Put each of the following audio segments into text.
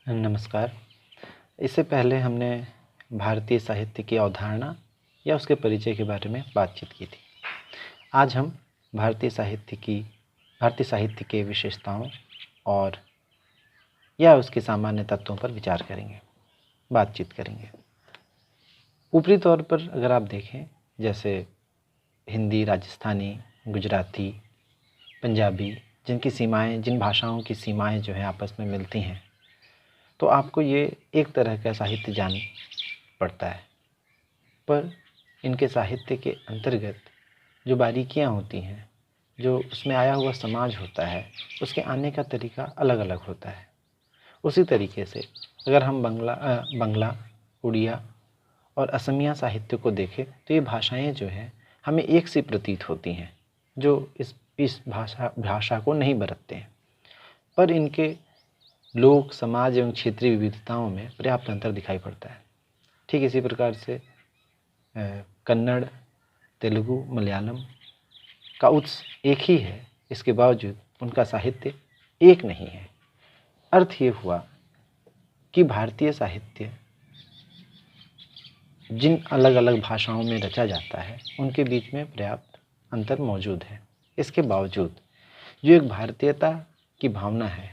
नमस्कार। इससे पहले हमने भारतीय साहित्य की अवधारणा या उसके परिचय के बारे में बातचीत की थी। आज हम भारतीय साहित्य के विशेषताओं और या उसके सामान्य तत्वों पर विचार करेंगे, बातचीत करेंगे। ऊपरी तौर पर अगर आप देखें, जैसे हिंदी, राजस्थानी, गुजराती, पंजाबी, जिन भाषाओं की सीमाएं जो हैं आपस में मिलती हैं, तो आपको ये एक तरह का साहित्य जान पड़ता है। पर इनके साहित्य के अंतर्गत जो बारीकियां होती हैं, जो उसमें आया हुआ समाज होता है, उसके आने का तरीका अलग अलग होता है। उसी तरीके से अगर हम बंगला, उड़िया और असमिया साहित्य को देखें तो ये भाषाएं जो हैं हमें एक सी प्रतीत होती हैं, जो इस भाषा को नहीं बरतते हैं। पर इनके लोक, समाज एवं क्षेत्रीय विविधताओं में पर्याप्त अंतर दिखाई पड़ता है। ठीक इसी प्रकार से कन्नड़, तेलुगु, मलयालम का उत्स एक ही है, इसके बावजूद उनका साहित्य एक नहीं है। अर्थ ये हुआ कि भारतीय साहित्य जिन अलग अलग भाषाओं में रचा जाता है, उनके बीच में पर्याप्त अंतर मौजूद है। इसके बावजूद जो एक भारतीयता की भावना है,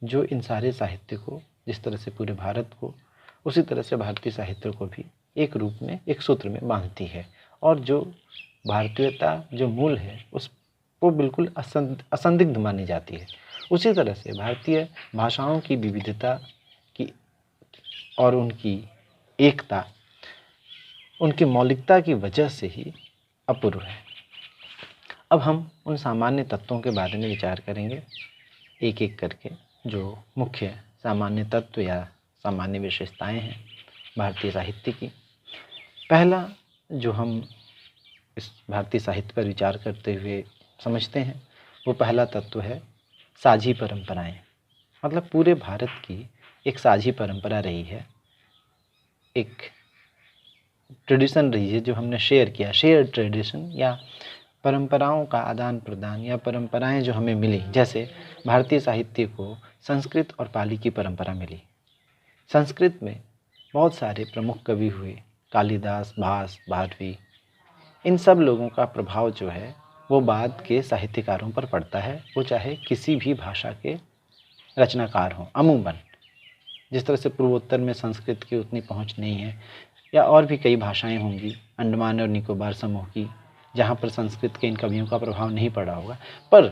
जो इन सारे साहित्य को, जिस तरह से पूरे भारत को, उसी तरह से भारतीय साहित्य को भी एक रूप में, एक सूत्र में बांधती है। और जो भारतीयता जो मूल है, वो बिल्कुल असंदिग्ध मानी जाती है। उसी तरह से भारतीय भाषाओं की विविधता की और उनकी एकता, उनकी मौलिकता की वजह से ही अपूर्व है। अब हम उन सामान्य तत्वों के बारे में विचार करेंगे, एक एक करके, जो मुख्य सामान्य तत्व या सामान्य विशेषताएं हैं भारतीय साहित्य की। पहला जो हम इस भारतीय साहित्य पर विचार करते हुए समझते हैं, वो पहला तत्व है साझी परंपराएं। मतलब पूरे भारत की एक साझी परंपरा रही है, एक ट्रेडिशन रही है जो हमने शेयर किया, शेयर ट्रेडिशन या परंपराओं का आदान प्रदान या परंपराएं जो हमें मिली। जैसे भारतीय साहित्य को संस्कृत और पाली की परंपरा मिली। संस्कृत में बहुत सारे प्रमुख कवि हुए, कालिदास, भास, भारवी। इन सब लोगों का प्रभाव जो है वो बाद के साहित्यकारों पर पड़ता है, वो चाहे किसी भी भाषा के रचनाकार हों। अमूमन जिस तरह से पूर्वोत्तर में संस्कृत की उतनी पहुंच नहीं है, या और भी कई भाषाएं होंगी अंडमान और निकोबार समूह की, जहाँ पर संस्कृत के इन कवियों का प्रभाव नहीं पड़ा होगा, पर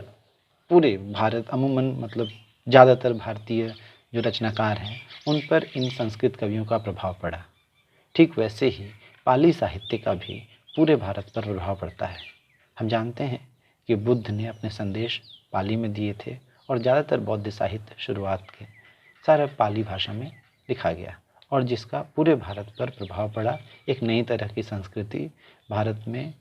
पूरे भारत अमूमन, मतलब ज़्यादातर भारतीय जो रचनाकार हैं, उन पर इन संस्कृत कवियों का प्रभाव पड़ा। ठीक वैसे ही पाली साहित्य का भी पूरे भारत पर प्रभाव पड़ता है। हम जानते हैं कि बुद्ध ने अपने संदेश पाली में दिए थे और ज़्यादातर बौद्ध साहित्य शुरुआत के सारा पाली भाषा में लिखा गया, और जिसका पूरे भारत पर प्रभाव पड़ा। एक नई तरह की संस्कृति भारत में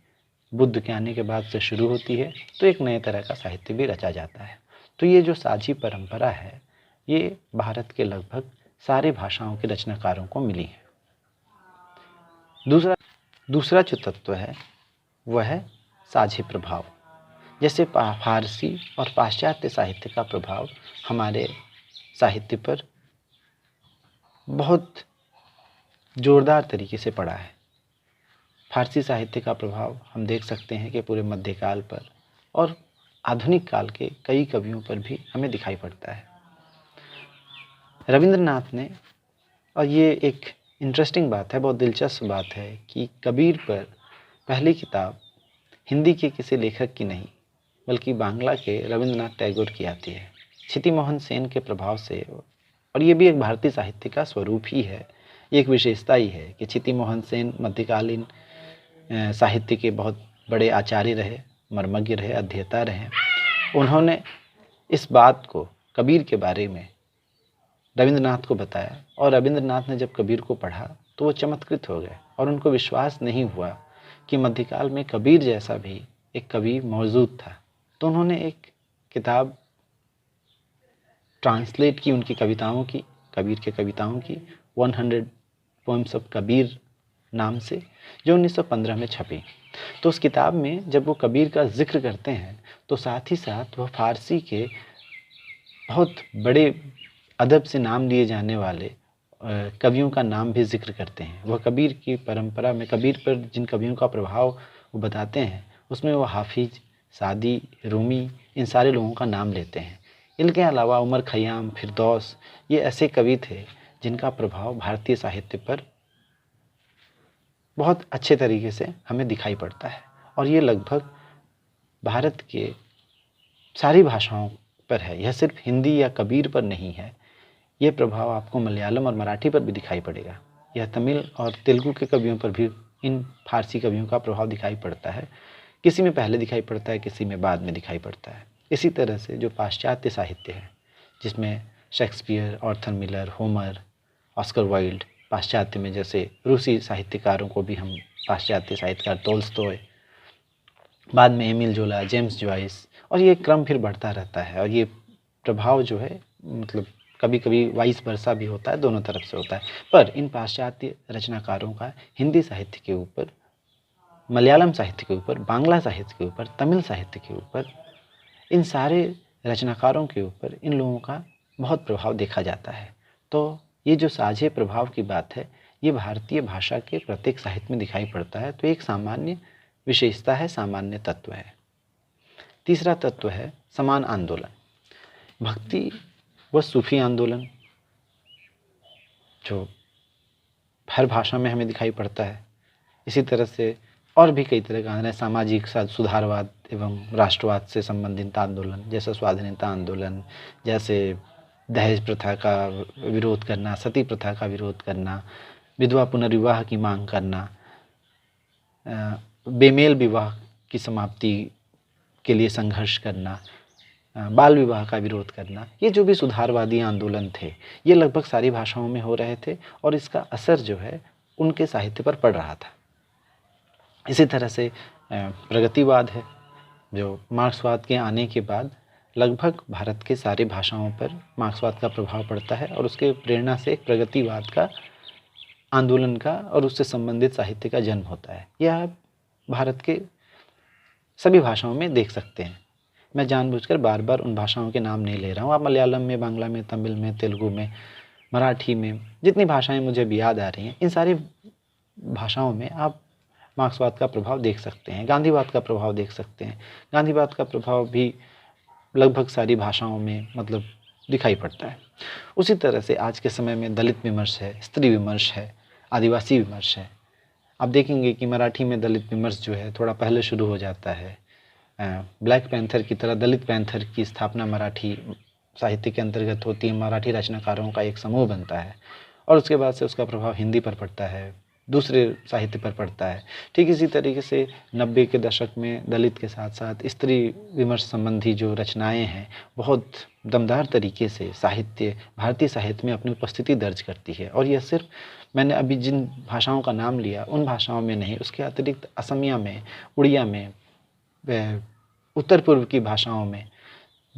बुद्ध के आने के बाद से शुरू होती है, तो एक नए तरह का साहित्य भी रचा जाता है। तो ये जो साझी परंपरा है, ये भारत के लगभग सारे भाषाओं के रचनाकारों को मिली है। दूसरा जो तत्व है वह है साझी प्रभाव। जैसे फारसी और पाश्चात्य साहित्य का प्रभाव हमारे साहित्य पर बहुत जोरदार तरीके से पड़ा है। फारसी साहित्य का प्रभाव हम देख सकते हैं कि पूरे मध्यकाल पर और आधुनिक काल के कई कवियों पर भी हमें दिखाई पड़ता है। रविंद्रनाथ ने, और ये एक इंटरेस्टिंग बात है, बहुत दिलचस्प बात है कि कबीर पर पहली किताब हिंदी के किसी लेखक की नहीं, बल्कि बांग्ला के रविंद्रनाथ टैगोर की आती है, क्षिति मोहन सेन के प्रभाव से। और ये भी एक भारतीय साहित्य का स्वरूप ही है, एक विशेषता ही है कि क्षिति मोहन सेन मध्यकालीन साहित्य के बहुत बड़े आचार्य रहे, मर्मज्ञ रहे, अध्येता रहे। उन्होंने इस बात को, कबीर के बारे में, रविंद्रनाथ को बताया, और रविंद्रनाथ ने जब कबीर को पढ़ा तो वो चमत्कृत हो गए और उनको विश्वास नहीं हुआ कि मध्यकाल में कबीर जैसा भी एक कवि मौजूद था। तो उन्होंने एक किताब ट्रांसलेट की उनकी कविताओं की, कबीर के कविताओं की, 100 पोएम्स ऑफ कबीर नाम से, जो 1915 में छपी। तो उस किताब में जब वो कबीर का जिक्र करते हैं, तो साथ ही साथ वह फारसी के बहुत बड़े अदब से नाम लिए जाने वाले कवियों का नाम भी जिक्र करते हैं। वह कबीर की परंपरा में कबीर पर जिन कवियों का प्रभाव वो बताते हैं, उसमें वो हाफिज, सादी, रूमी, इन सारे लोगों का नाम लेते हैं। इनके अलावा उमर खयाम, फिरदौस, ये ऐसे कवि थे जिनका प्रभाव भारतीय साहित्य पर बहुत अच्छे तरीके से हमें दिखाई पड़ता है, और ये लगभग भारत के सारी भाषाओं पर है। यह सिर्फ हिंदी या कबीर पर नहीं है, ये प्रभाव आपको मलयालम और मराठी पर भी दिखाई पड़ेगा। यह तमिल और तेलुगु के कवियों पर भी इन फारसी कवियों का प्रभाव दिखाई पड़ता है। किसी में पहले दिखाई पड़ता है, किसी में बाद में दिखाई पड़ता है। इसी तरह से जो पाश्चात्य साहित्य है, जिसमें Shakespeare, Arthur Miller, Homer, Oscar Wilde, पाश्चात्य में जैसे रूसी साहित्यकारों को भी हम पाश्चात्य साहित्यकार, तोल्स्टॉय, बाद में एमिल जोला, जेम्स जॉयस, और ये क्रम फिर बढ़ता रहता है। और ये प्रभाव जो है मतलब कभी कभी वाइस वर्सा भी होता है, दोनों तरफ से होता है। पर इन पाश्चात्य रचनाकारों का हिंदी साहित्य के ऊपर, मलयालम साहित्य के ऊपर, बांग्ला साहित्य के ऊपर, तमिल साहित्य के ऊपर, इन सारे रचनाकारों के ऊपर इन लोगों का बहुत प्रभाव देखा जाता है। तो ये जो साझे प्रभाव की बात है, ये भारतीय भाषा के प्रत्येक साहित्य में दिखाई पड़ता है। तो एक सामान्य विशेषता है, सामान्य तत्व है। तीसरा तत्व है समान आंदोलन। भक्ति व सूफी आंदोलन जो हर भाषा में हमें दिखाई पड़ता है। इसी तरह से और भी कई तरह के आंदोलन, सामाजिक सुधारवाद एवं राष्ट्रवाद से संबंधित आंदोलन, जैसे स्वाधीनता आंदोलन, जैसे दहेज प्रथा का विरोध करना, सती प्रथा का विरोध करना, विधवा पुनर्विवाह की मांग करना, बेमेल विवाह की समाप्ति के लिए संघर्ष करना, बाल विवाह का विरोध करना, ये जो भी सुधारवादी आंदोलन थे, ये लगभग सारी भाषाओं में हो रहे थे और इसका असर जो है उनके साहित्य पर पड़ रहा था। इसी तरह से प्रगतिवाद है, जो मार्क्सवाद के आने के बाद लगभग भारत के सारी भाषाओं पर मार्क्सवाद का प्रभाव पड़ता है और उसके प्रेरणा से प्रगतिवाद का आंदोलन का और उससे संबंधित साहित्य का जन्म होता है। यह आप भारत के सभी भाषाओं में देख सकते हैं। मैं जानबूझकर बार बार उन भाषाओं के नाम नहीं ले रहा हूँ। आप मलयालम में, बांग्ला में, तमिल में, तेलुगु में, मराठी में, जितनी भाषाएं मुझे अभी याद आ रही हैं, इन सारी भाषाओं में आप मार्क्सवाद का प्रभाव देख सकते हैं, गांधीवाद का प्रभाव देख सकते हैं। गांधीवाद का प्रभाव भी लगभग सारी भाषाओं में मतलब दिखाई पड़ता है। उसी तरह से आज के समय में दलित विमर्श है, स्त्री विमर्श है, आदिवासी विमर्श है। आप देखेंगे कि मराठी में दलित विमर्श जो है थोड़ा पहले शुरू हो जाता है। ब्लैक पैंथर की तरह दलित पैंथर की स्थापना मराठी साहित्य के अंतर्गत होती है। मराठी रचनाकारों का एक समूह बनता है और उसके बाद से उसका प्रभाव हिंदी पर पड़ता है, दूसरे साहित्य पर पड़ता है। ठीक इसी तरीके से 90 के दशक में दलित के साथ साथ स्त्री विमर्श संबंधी जो रचनाएं हैं, बहुत दमदार तरीके से साहित्य, भारतीय साहित्य में अपनी उपस्थिति दर्ज करती है। और यह सिर्फ मैंने अभी जिन भाषाओं का नाम लिया उन भाषाओं में नहीं, उसके अतिरिक्त असमिया में, उड़िया में, उत्तर पूर्व की भाषाओं में,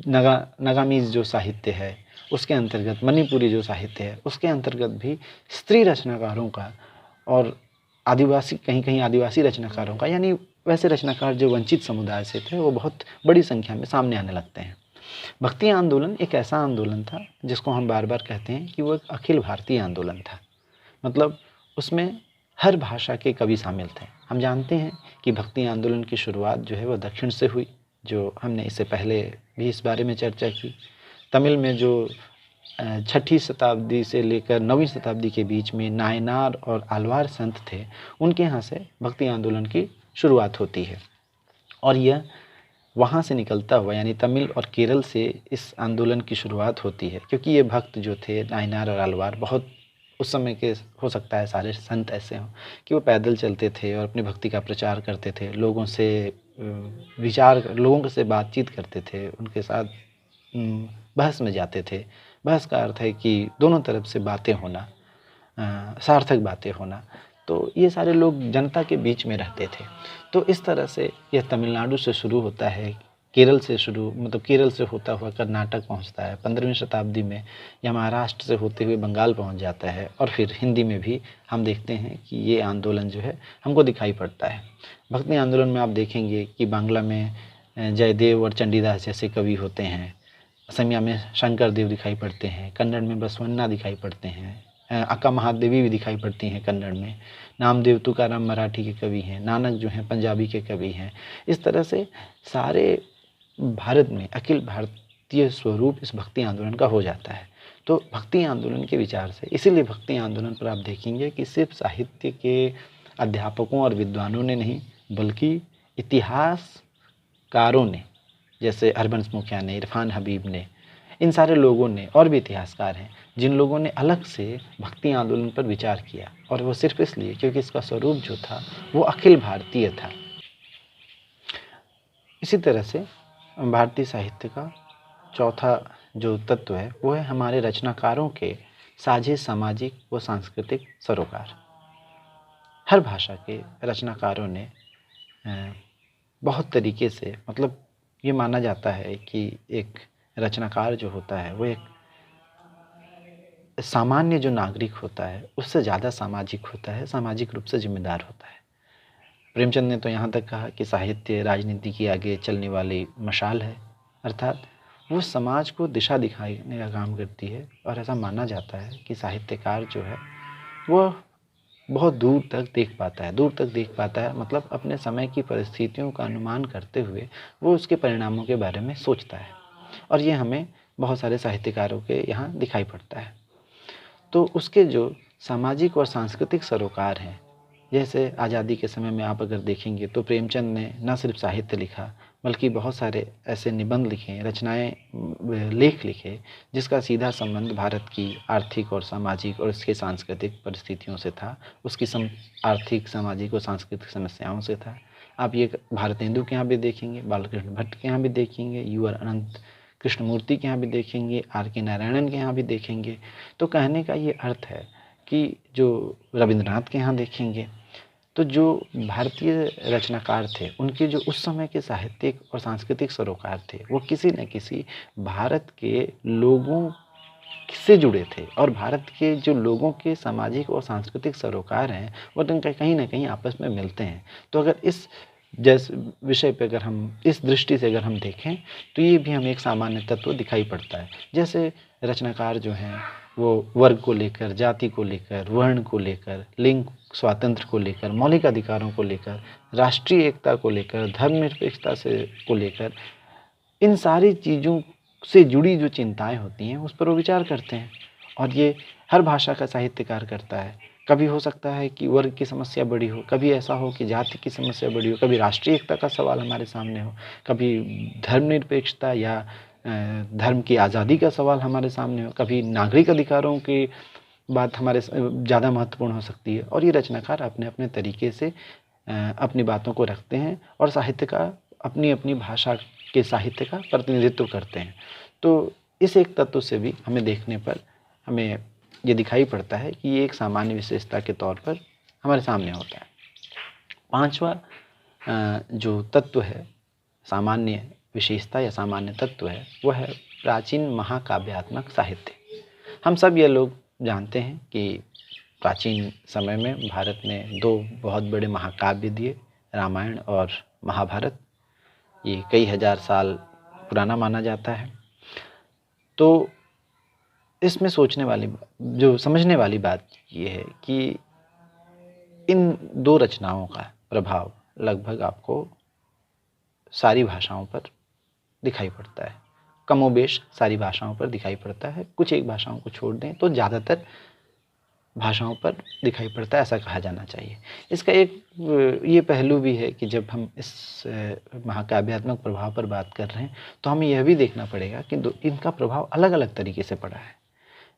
नागामीज जो साहित्य है उसके अंतर्गत, मणिपुरी जो साहित्य है उसके अंतर्गत भी स्त्री रचनाकारों का और आदिवासी, कहीं कहीं आदिवासी रचनाकारों का, यानी वैसे रचनाकार जो वंचित समुदाय से थे, वो बहुत बड़ी संख्या में सामने आने लगते हैं। भक्ति आंदोलन एक ऐसा आंदोलन था जिसको हम बार बार कहते हैं कि वो एक अखिल भारतीय आंदोलन था। मतलब उसमें हर भाषा के कवि शामिल थे। हम जानते हैं कि भक्ति आंदोलन की शुरुआत जो है वो दक्षिण से हुई, जो हमने इससे पहले भी इस बारे में चर्चा की। तमिल में जो 6ठी शताब्दी से लेकर 9वीं शताब्दी के बीच में नायनार और आलवार संत थे, उनके यहाँ से भक्ति आंदोलन की शुरुआत होती है। और यह वहाँ से निकलता हुआ, यानी तमिल और केरल से इस आंदोलन की शुरुआत होती है, क्योंकि ये भक्त जो थे नायनार और आलवार, बहुत उस समय के हो सकता है सारे संत ऐसे हों कि वो पैदल चलते थे और अपनी भक्ति का प्रचार करते थे, लोगों से लोगों से बातचीत करते थे, उनके साथ बहस में जाते थे। बहस का अर्थ है कि दोनों तरफ से बातें होना, सार्थक बातें होना। तो ये सारे लोग जनता के बीच में रहते थे। तो इस तरह से यह तमिलनाडु से शुरू होता है, केरल से केरल से होता हुआ कर्नाटक पहुंचता है, 15वीं शताब्दी में यह महाराष्ट्र से होते हुए बंगाल पहुंच जाता है, और फिर हिंदी में भी हम देखते हैं कि ये आंदोलन जो है हमको दिखाई पड़ता है। भक्ति आंदोलन में आप देखेंगे कि बांग्ला में जयदेव और चंडीदास जैसे कवि होते हैं, असमिया में शंकर देव दिखाई पड़ते हैं, कन्नड़ में बसवन्ना दिखाई पड़ते हैं, अक्का महादेवी भी दिखाई पड़ती हैं कन्नड़ में, नामदेव तुकाराम मराठी के कवि हैं, नानक जो हैं पंजाबी के कवि हैं। इस तरह से सारे भारत में अखिल भारतीय स्वरूप इस भक्ति आंदोलन का हो जाता है। तो भक्ति आंदोलन के विचार से, इसीलिए भक्ति आंदोलन पर आप देखेंगे कि सिर्फ साहित्य के अध्यापकों और विद्वानों ने नहीं, बल्कि इतिहासकारों ने, जैसे हरबंस मुखिया ने, इरफान हबीब ने, इन सारे लोगों ने, और भी इतिहासकार हैं जिन लोगों ने अलग से भक्ति आंदोलन पर विचार किया, और वो सिर्फ इसलिए क्योंकि इसका स्वरूप जो था वो अखिल भारतीय था। इसी तरह से भारतीय साहित्य का चौथा जो तत्व है वो है हमारे रचनाकारों के साझे सामाजिक व सांस्कृतिक सरोकार। हर भाषा के रचनाकारों ने बहुत तरीके से, मतलब ये माना जाता है कि एक रचनाकार जो होता है वो एक सामान्य जो नागरिक होता है उससे ज़्यादा सामाजिक होता है, सामाजिक रूप से जिम्मेदार होता है। प्रेमचंद ने तो यहाँ तक कहा कि साहित्य राजनीति के आगे चलने वाली मशाल है, अर्थात वो समाज को दिशा दिखाने का काम करती है। और ऐसा माना जाता है कि साहित्यकार जो है वो बहुत दूर तक देख पाता है। दूर तक देख पाता है मतलब अपने समय की परिस्थितियों का अनुमान करते हुए वो उसके परिणामों के बारे में सोचता है, और ये हमें बहुत सारे साहित्यकारों के यहाँ दिखाई पड़ता है। तो उसके जो सामाजिक और सांस्कृतिक सरोकार हैं, जैसे आज़ादी के समय में आप अगर देखेंगे तो प्रेमचंद ने न सिर्फ साहित्य लिखा बल्कि बहुत सारे ऐसे निबंध लिखे, रचनाएं, लेख लिखे जिसका सीधा संबंध भारत की आर्थिक और सामाजिक और इसके सांस्कृतिक परिस्थितियों से था, उसकी आर्थिक, सामाजिक और सांस्कृतिक समस्याओं से था। आप ये भारतेंदु के यहाँ भी देखेंगे, बालकृष्ण भट्ट के यहाँ भी देखेंगे, यूआर अनंत कृष्णमूर्ति के यहाँ भी देखेंगे, आर.के. नारायणन के यहाँ भी देखेंगे। तो कहने का ये अर्थ है कि जो रविंद्रनाथ के यहाँ देखेंगे, तो जो भारतीय रचनाकार थे उनके जो उस समय के साहित्यिक और सांस्कृतिक सरोकार थे वो किसी न किसी भारत के लोगों से जुड़े थे, और भारत के जो लोगों के सामाजिक और सांस्कृतिक सरोकार हैं वो कहीं ना कहीं आपस में मिलते हैं। तो अगर इस जैसे विषय पे अगर हम इस दृष्टि से अगर हम देखें तो ये भी हमें एक सामान्य तत्व दिखाई पड़ता है। जैसे रचनाकार जो हैं वो वर्ग को लेकर, जाति को लेकर, वर्ण को लेकर, लिंग स्वातंत्र्य को लेकर, मौलिक अधिकारों को लेकर, राष्ट्रीय एकता को लेकर, धर्मनिरपेक्षता से को लेकर, इन सारी चीज़ों से जुड़ी जो चिंताएं होती हैं उस पर वो विचार करते हैं, और ये हर भाषा का साहित्यकार करता है। कभी हो सकता है कि वर्ग की समस्या बड़ी हो, कभी ऐसा हो कि जाति की समस्या बड़ी हो, कभी राष्ट्रीय एकता का सवाल हमारे सामने हो, कभी धर्मनिरपेक्षता या धर्म की आज़ादी का सवाल हमारे सामने हो, कभी नागरिक अधिकारों की बात हमारे ज़्यादा महत्वपूर्ण हो सकती है। और ये रचनाकार अपने अपने तरीके से अपनी बातों को रखते हैं और साहित्य का, अपनी अपनी भाषा के साहित्य का प्रतिनिधित्व करते हैं। तो इस एक तत्व से भी हमें देखने पर हमें ये दिखाई पड़ता है कि ये एक सामान्य विशेषता के तौर पर हमारे सामने होता है। पांचवा जो तत्व है, सामान्य विशेषता या सामान्य तत्व है, वो है प्राचीन महाकाव्यात्मक साहित्य। हम सब ये लोग जानते हैं कि प्राचीन समय में भारत ने दो बहुत बड़े महाकाव्य दिए, रामायण और महाभारत। ये कई हजार साल पुराना माना जाता है। तो इसमें सोचने वाली, जो समझने वाली बात ये है कि इन दो रचनाओं का प्रभाव लगभग आपको सारी भाषाओं पर दिखाई पड़ता है, कमोबेश सारी भाषाओं पर दिखाई पड़ता है। कुछ एक भाषाओं को छोड़ दें तो ज़्यादातर भाषाओं पर दिखाई पड़ता है, ऐसा कहा जाना चाहिए। इसका एक ये पहलू भी है कि जब हम इस महाकाव्यात्मक प्रभाव पर बात कर रहे हैं तो हमें यह भी देखना पड़ेगा कि इनका प्रभाव अलग अलग तरीके से पड़ा है।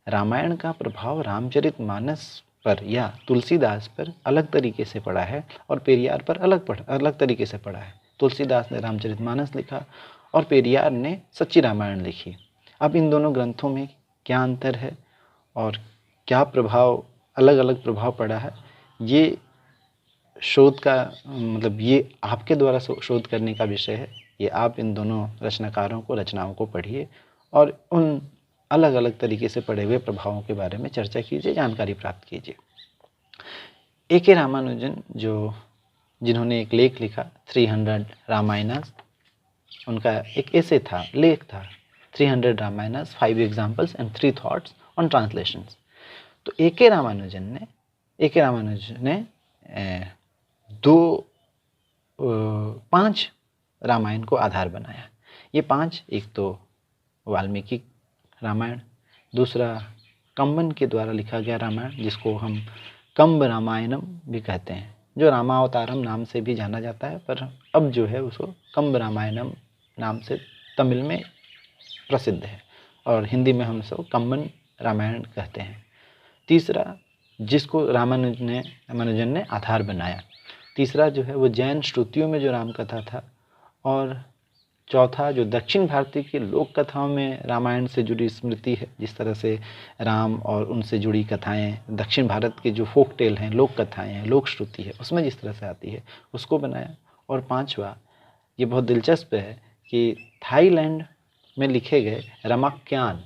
रामायण का प्रभाव रामचरितमानस पर या तुलसीदास पर अलग तरीके से पड़ा है और पेरियार पर अलग तरीके से पड़ा है। तुलसीदास ने रामचरितमानस लिखा और पेरियार ने सच्ची रामायण लिखी। अब इन दोनों ग्रंथों में क्या अंतर है और क्या प्रभाव, अलग अलग प्रभाव पड़ा है, ये शोध का मतलब ये आपके द्वारा शोध करने का विषय है। ये आप इन दोनों रचनाकारों को, रचनाओं को पढ़िए और उन अलग अलग तरीके से पढ़े हुए प्रभावों के बारे में चर्चा कीजिए, जानकारी प्राप्त कीजिए। ए.के. रामानुजन जिन्होंने एक लेख लिखा 300 रामायणास, उनका एक ऐसे था, लेख था 300 Ramayanas, 5 examples and 3 thoughts on translations। तो A.K. रामानुजन ने 5 रामायण को आधार बनाया। ये 5, एक तो वाल्मीकि रामायण, दूसरा कंबन के द्वारा लिखा गया रामायण जिसको हम कंब रामायणम भी कहते हैं, जो रामावतारम नाम से भी जाना जाता है, पर अब जो है उसको कंब रामायणम नाम से तमिल में प्रसिद्ध है और हिंदी में हम सब कंबन रामायण कहते हैं। तीसरा जिसको रामानुजन ने आधार बनाया, तीसरा जो है वो जैन श्रुतियों में जो राम कथा था, और चौथा जो दक्षिण भारतीय की लोक कथाओं में रामायण से जुड़ी स्मृति है, जिस तरह से राम और उनसे जुड़ी कथाएं दक्षिण भारत के जो फोक टेल हैं, लोक कथाएं हैं, लोक श्रुति है, उसमें जिस तरह से आती है उसको बनाया। और पांचवा, ये बहुत दिलचस्प है कि थाईलैंड में लिखे गए रामाख्यान,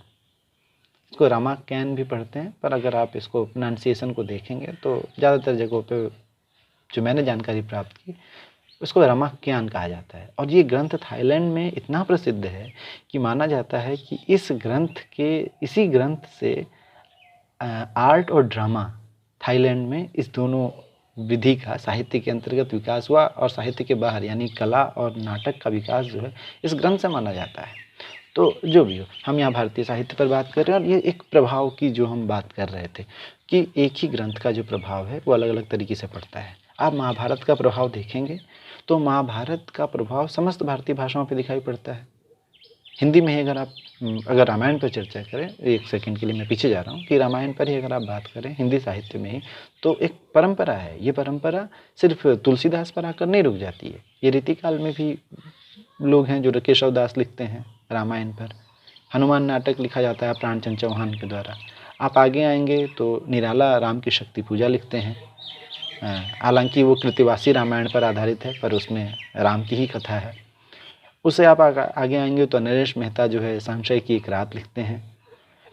इसको रामाख्यान भी पढ़ते हैं, पर अगर आप इसको प्रोनाउंसिएशन को देखेंगे तो ज़्यादातर जगहों पे जो मैंने जानकारी प्राप्त की उसको रामाख्यान कहा जाता है। और ये ग्रंथ थाईलैंड में इतना प्रसिद्ध है कि माना जाता है कि इसी ग्रंथ से आर्ट और ड्रामा थाईलैंड में इस दोनों विधि का साहित्य के अंतर्गत विकास हुआ, और साहित्य के बाहर यानी कला और नाटक का विकास जो है इस ग्रंथ से माना जाता है। तो जो भी हो, हम यहाँ भारतीय साहित्य पर बात कर रहे हैं और ये एक प्रभाव की जो हम बात कर रहे थे कि एक ही ग्रंथ का जो प्रभाव है वो अलग अलग तरीके से पड़ता है। आप महाभारत का प्रभाव देखेंगे तो महाभारत का प्रभाव समस्त भारतीय भाषाओं पे दिखाई पड़ता है। हिंदी में ही अगर रामायण पर चर्चा करें, एक सेकंड के लिए मैं पीछे जा रहा हूँ, कि रामायण पर ही अगर आप बात करें हिंदी साहित्य में ही, तो एक परंपरा है। ये परंपरा सिर्फ तुलसीदास पर आकर नहीं रुक जाती है, ये रीतिकाल में भी लोग हैं जो केशव दास लिखते हैं रामायण पर। हनुमान नाटक लिखा जाता है प्राणचंद चौहान के द्वारा। आप आगे आएंगे तो निराला राम की शक्ति पूजा लिखते हैं, हालांकि वो कृतिवासी रामायण पर आधारित है पर उसमें राम की ही कथा है। उससे आप आगे आएंगे तो नरेश मेहता जो है संशय की एक रात लिखते हैं।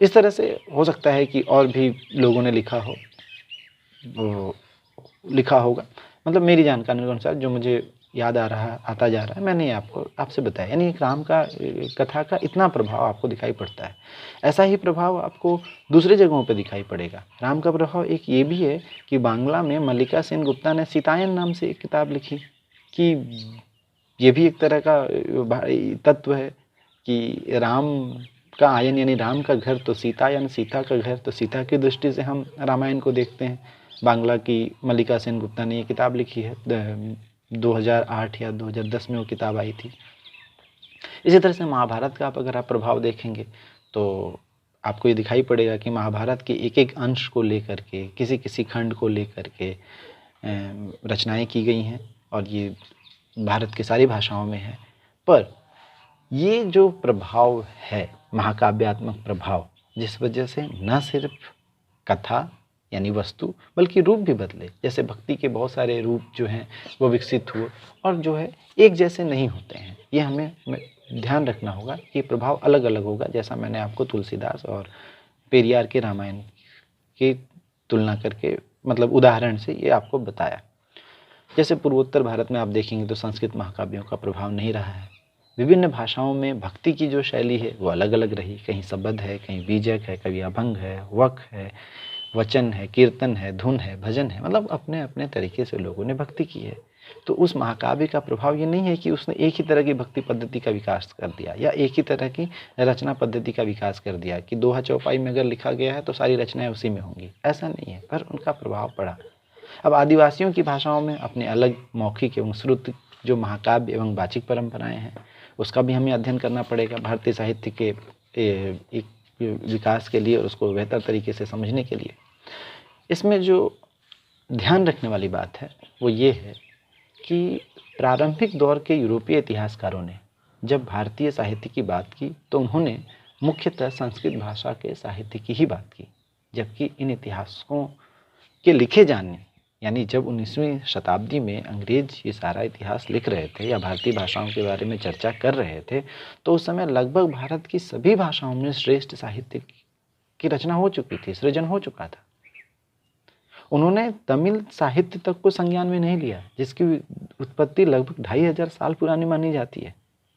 इस तरह से हो सकता है कि और भी लोगों ने लिखा होगा, मतलब मेरी जानकारी के अनुसार जो मुझे याद आता जा रहा है, मैंने आपसे बताया। यानी राम का कथा का इतना प्रभाव आपको दिखाई पड़ता है। ऐसा ही प्रभाव आपको दूसरे जगहों पे दिखाई पड़ेगा। राम का प्रभाव एक ये भी है कि बांग्ला में मल्लिका सेन गुप्ता ने सीतायन नाम से एक किताब लिखी, कि ये भी एक तरह का तत्व है कि राम का आयन यानी राम का घर तो सीता यानी सीता का घर, तो सीता की दृष्टि से हम रामायण को देखते हैं। बांग्ला की मल्लिका सेन गुप्ता ने ये किताब लिखी है, 2008 या 2010 में वो किताब आई थी। इसी तरह से महाभारत का अगर आप प्रभाव देखेंगे तो आपको ये दिखाई पड़ेगा कि महाभारत के एक एक अंश को लेकर के, किसी किसी खंड को लेकर के रचनाएं की गई हैं, और ये भारत की सारी भाषाओं में है। पर ये जो प्रभाव है, महाकाव्यात्मक प्रभाव, जिस वजह से न सिर्फ कथा यानी वस्तु बल्कि रूप भी बदले, जैसे भक्ति के बहुत सारे रूप जो हैं वो विकसित हुए और जो है एक जैसे नहीं होते हैं। ये हमें ध्यान रखना होगा कि प्रभाव अलग अलग होगा, जैसा मैंने आपको तुलसीदास और पेरियार के रामायण की तुलना करके, मतलब उदाहरण से ये आपको बताया। जैसे पूर्वोत्तर भारत में आप देखेंगे तो संस्कृत महाकाव्यों का प्रभाव नहीं रहा है। विभिन्न भाषाओं में भक्ति की जो शैली है वो अलग अलग रही, कहीं सबद है, कहीं बीजक है, कभी अभंग है, वक है, वचन है, कीर्तन है, धुन है, भजन है, मतलब अपने अपने तरीके से लोगों ने भक्ति की है। तो उस महाकाव्य का प्रभाव ये नहीं है कि उसने एक ही तरह की भक्ति पद्धति का विकास कर दिया या एक ही तरह की रचना पद्धति का विकास कर दिया कि दोहा चौपाई में अगर लिखा गया है तो सारी रचनाएं उसी में होंगी, ऐसा नहीं है, पर उनका प्रभाव पड़ा। अब आदिवासियों की भाषाओं में अपने अलग मौखिक एवं श्रुत जो महाकाव्य एवं वाचिक परंपराएं हैं, उसका भी हमें अध्ययन करना पड़ेगा भारतीय साहित्य के एक विकास के लिए और उसको बेहतर तरीके से समझने के लिए। इसमें जो ध्यान रखने वाली बात है वो ये है कि प्रारंभिक दौर के यूरोपीय इतिहासकारों ने जब भारतीय साहित्य की बात की तो उन्होंने मुख्यतः संस्कृत भाषा के साहित्य की ही बात की, जबकि इन इतिहासकों के लिखे जाने, यानी जब 19वीं शताब्दी में अंग्रेज ये सारा इतिहास लिख रहे थे या भारतीय भाषाओं के बारे में चर्चा कर रहे थे, तो उस समय लगभग भारत की सभी भाषाओं में श्रेष्ठ साहित्य की रचना हो चुकी थी, सृजन हो चुका था। उन्होंने तमिल साहित्य तक को संज्ञान में नहीं लिया, जिसकी उत्पत्ति लगभग 2500 साल पुरानी मानी जाती है।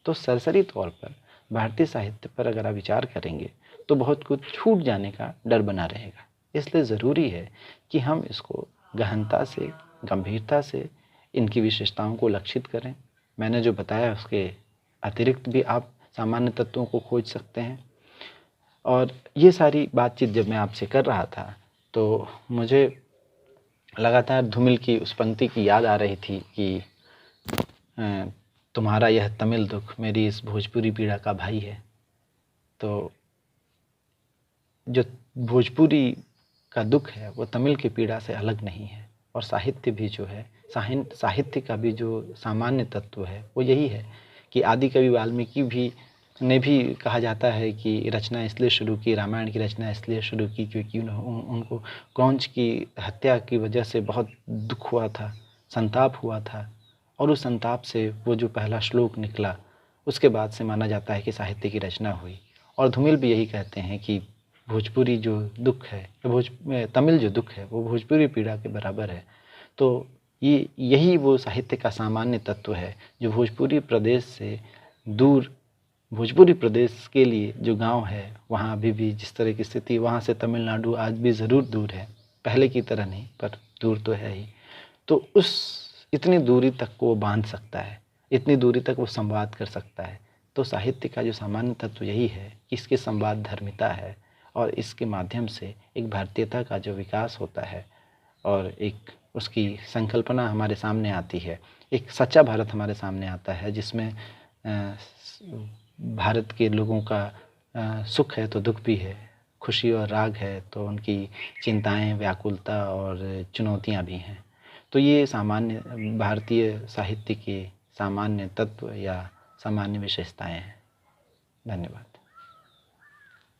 तो सरसरी तौर पर भारतीय साहित्य पर अगर आप विचार करेंगे तो बहुत कुछ छूट जाने का डर बना रहेगा। इसलिए ज़रूरी है कि हम इसको गहनता से, गंभीरता से इनकी विशेषताओं को लक्षित करें। मैंने जो बताया उसके अतिरिक्त भी आप सामान्य तत्वों को खोज सकते हैं। और ये सारी बातचीत जब मैं आपसे कर रहा था तो मुझे लगातार धूमिल की उस पंक्ति की याद आ रही थी कि तुम्हारा यह तमिल दुख मेरी इस भोजपुरी पीड़ा का भाई है। तो जो भोजपुरी का दुख है वो तमिल की पीड़ा से अलग नहीं है। और साहित्य भी जो है, साहित्य का भी जो सामान्य तत्व है वो यही है कि आदि कवि वाल्मीकि भी ने भी कहा जाता है कि रचना इसलिए शुरू की, रामायण की रचना इसलिए शुरू की क्योंकि उनको क्रौंच की हत्या की वजह से बहुत दुख हुआ था, संताप हुआ था। और उस संताप से वो जो पहला श्लोक निकला उसके बाद से माना जाता है कि साहित्य की रचना हुई। और धूमिल भी यही कहते हैं कि भोजपुरी जो दुख है, तमिल जो दुख है वो भोजपुरी पीड़ा के बराबर है। तो यही वो साहित्य का सामान्य तत्व है जो भोजपुरी प्रदेश से दूर, भोजपुरी प्रदेश के लिए जो गांव है वहाँ अभी भी जिस तरह की स्थिति, वहाँ से तमिलनाडु आज भी ज़रूर दूर है, पहले की तरह नहीं पर दूर तो है ही। तो उस इतनी दूरी तक को वो बांध सकता है, इतनी दूरी तक वो संवाद कर सकता है। तो साहित्य का जो सामान्य तत्व यही है कि इसके संवाद धर्मिता है और इसके माध्यम से एक भारतीयता का जो विकास होता है और एक उसकी संकल्पना हमारे सामने आती है। एक सच्चा भारत हमारे सामने आता है जिसमें भारत के लोगों का सुख है तो दुख भी है, खुशी और राग है तो उनकी चिंताएं, व्याकुलता और चुनौतियां भी हैं। तो ये सामान्य भारतीय साहित्य के सामान्य तत्व या सामान्य विशेषताएं हैं। धन्यवाद।